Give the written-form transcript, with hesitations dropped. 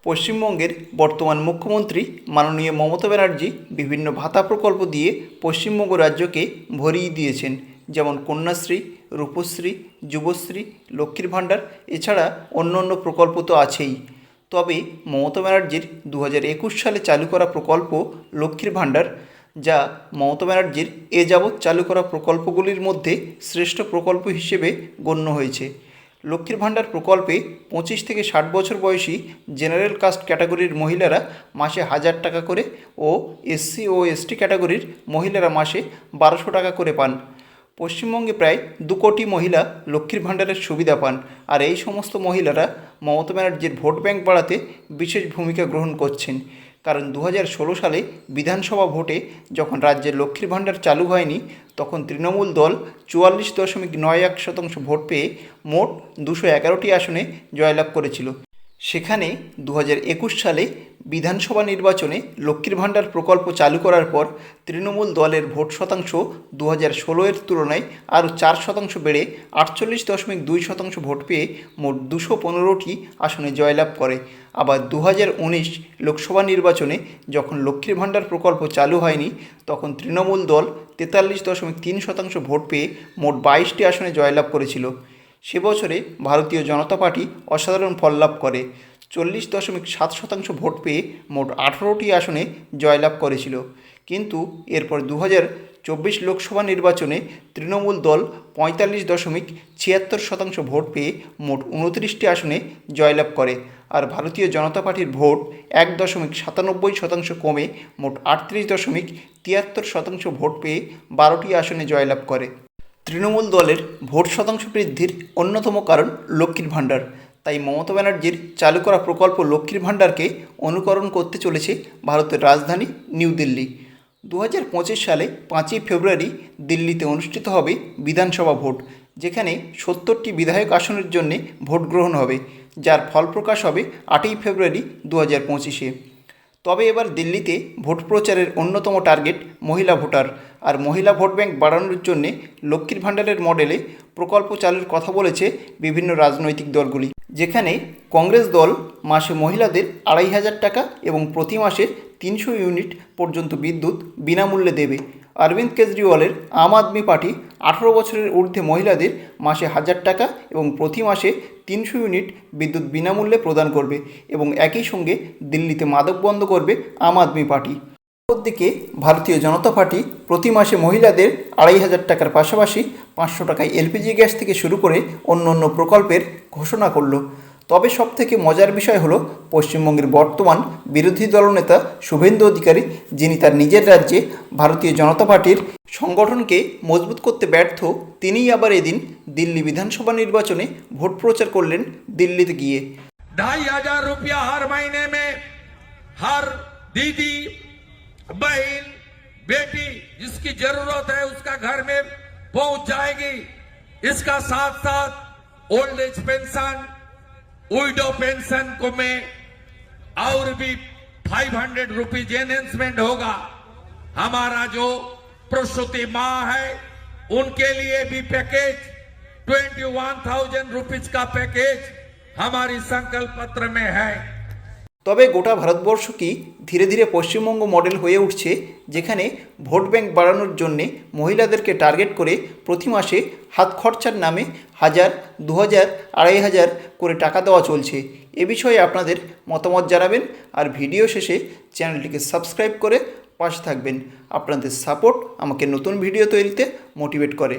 পশ্চিমবঙ্গের বর্তমান মুখ্যমন্ত্রী মাননীয় মমতা ব্যানার্জি বিভিন্ন ভাতা প্রকল্প দিয়ে পশ্চিমবঙ্গ রাজ্যকে ভরিয়ে দিয়েছেন, যেমন কন্যাশ্রী, রূপশ্রী, যুবশ্রী, লক্ষ্মীর ভাণ্ডার, এছাড়া অন্য অন্য প্রকল্প তো আছেই। তবে মমতা ব্যানার্জির 2021 সালে চালু করা প্রকল্প লক্ষ্মীর ভাণ্ডার, যা মমতা ব্যানার্জির এ যাবৎ চালু করা প্রকল্পগুলির মধ্যে শ্রেষ্ঠ প্রকল্প হিসেবে গণ্য হয়েছে। লক্ষ্মীর ভাণ্ডার প্রকল্পে 25 থেকে 60 বছর বয়সী জেনারেল কাস্ট ক্যাটাগরির মহিলারা মাসে 1000 টাকা করে ও এসসি ও এসটি ক্যাটাগরির মহিলারা মাসে 1200 টাকা করে পান। পশ্চিমবঙ্গে প্রায় 2 কোটি মহিলা লক্ষ্মীর ভাণ্ডারের সুবিধা পান, আর এই সমস্ত মহিলারা মমতা ব্যানার্জির ভোট ব্যাংক বাড়াতে বিশেষ ভূমিকা গ্রহণ করছেন। কারণ 2016 সালে বিধানসভা ভোটে যখন রাজ্যে লক্ষ্মীর ভাণ্ডার চালু হয়নি, তখন তৃণমূল দল 44.91% ভোট পেয়ে মোট 211টি আসনে জয়লাভ করেছিল। সেখানে 2021 সালে বিধানসভা নির্বাচনে লক্ষ্মীর ভাণ্ডার প্রকল্প চালু করার পর তৃণমূল দলের ভোট শতাংশ 2016-এর তুলনায় আরও 4% বেড়ে 48.2% ভোট পেয়ে মোট 215টি আসনে জয়লাভ করে। আবার 2019 লোকসভা নির্বাচনে যখন লক্ষ্মীর ভাণ্ডার প্রকল্প চালু হয়নি, তখন তৃণমূল দল 43.3% ভোট পেয়ে মোট 22টি আসনে জয়লাভ করেছিল। সে বছরে ভারতীয় জনতা পার্টি অসাধারণ ফল লাভ করে 40.7% ভোট পেয়ে মোট 18টি আসনে জয়লাভ করেছিল। কিন্তু এরপর 2024 লোকসভা নির্বাচনে তৃণমূল দল 45.76% ভোট পেয়ে মোট 29টি আসনে জয়লাভ করে, আর ভারতীয় জনতা পার্টির ভোট 1.97% কমে মোট 38.73% ভোট পেয়ে 12টি আসনে জয়লাভ করে। তৃণমূল দলের ভোট শতাংশ বৃদ্ধির অন্যতম কারণ লক্ষ্মীর ভাণ্ডার। তাই মমতা ব্যানার্জির চালু করা প্রকল্প লক্ষ্মীর ভাণ্ডারকে অনুকরণ করতে চলেছে ভারতের রাজধানী নিউ দিল্লি। 2025 সালে 5ই ফেব্রুয়ারি দিল্লিতে অনুষ্ঠিত হবে বিধানসভা ভোট, যেখানে 70টি বিধায়ক আসনের জন্য ভোট গ্রহণ হবে, যার ফল প্রকাশ হবে 8ই ফেব্রুয়ারি 2025-এ। তবে এবার দিল্লিতে ভোট প্রচারের অন্যতম টার্গেট মহিলা ভোটার, আর মহিলা ভোট ব্যাংক বাড়ানোর জন্য লক্ষ্মীর ভাণ্ডারের মডেলে প্রকল্প চালুর কথা বলেছে বিভিন্ন রাজনৈতিক দলগুলি, যেখানে কংগ্রেস দল মাসে মহিলাদের 2500 টাকা এবং প্রতি মাসে 300 ইউনিট পর্যন্ত বিদ্যুৎ বিনামূল্যে দেবে। অরবিন্দ কেজরিওয়ালের আম আদমি পার্টি 18 বছরের ঊর্ধ্বে মহিলাদের মাসে 1000 টাকা এবং প্রতি মাসে 300 ইউনিট বিদ্যুৎ বিনামূল্যে প্রদান করবে, এবং একই সঙ্গে দিল্লিতে মাদক বন্ধ করবে আম আদমি পার্টি। অপরদিকে ভারতীয় জনতা পার্টি প্রতি মাসে মহিলাদের 2500 টাকার পাশাপাশি 500 টাকায় এলপিজি গ্যাস থেকে শুরু করে অন্য অন্য প্রকল্পের ঘোষণা করল। তবে সবথেকে মজার বিষয় হলো পশ্চিমবঙ্গের বর্তমান বিরোধী দলনেতা শুভেন্দু অধিকারী, যিনি তার নিজের রাজ্যে ভারতীয় জনতা পার্টির সংগঠনকে মজবুত করতে ব্যর্থ, তিনিই আবার এদিন দিল্লি বিধানসভা নির্বাচনে ভোট প্রচার করলেন দিল্লিতে গিয়ে। 2500 रुपया हर महीने में हर दीदी बहन बेटी जिसकी जरूरत है उसका घर में पहुंच जाएगी। इसका साथ साथ old age pension, window pension को में और भी 500 रुपीज एनहेंसमेंट होगा। हमारा जो प्रसूति माँ है उनके लिए भी पैकेज 21,000 रुपीज का पैकेज हमारी संकल्प पत्र में है। তবে গোটা ভারতবর্ষ কি ধীরে ধীরে পশ্চিমবঙ্গ মডেল হয়ে উঠছে, যেখানে ভোট ব্যাংক বাড়ানোর জন্যে মহিলাদেরকে টার্গেট করে প্রতি মাসে হাত খরচার নামে 1000, 2000, 2500 করে টাকা দেওয়া চলছে। এ বিষয়ে আপনাদের মতামত জানাবেন, আর ভিডিও শেষে চ্যানেলটিকে সাবস্ক্রাইব করে পাশে থাকবেন। আপনাদের সাপোর্ট আমাকে নতুন ভিডিও তৈরিতে মোটিভেট করে।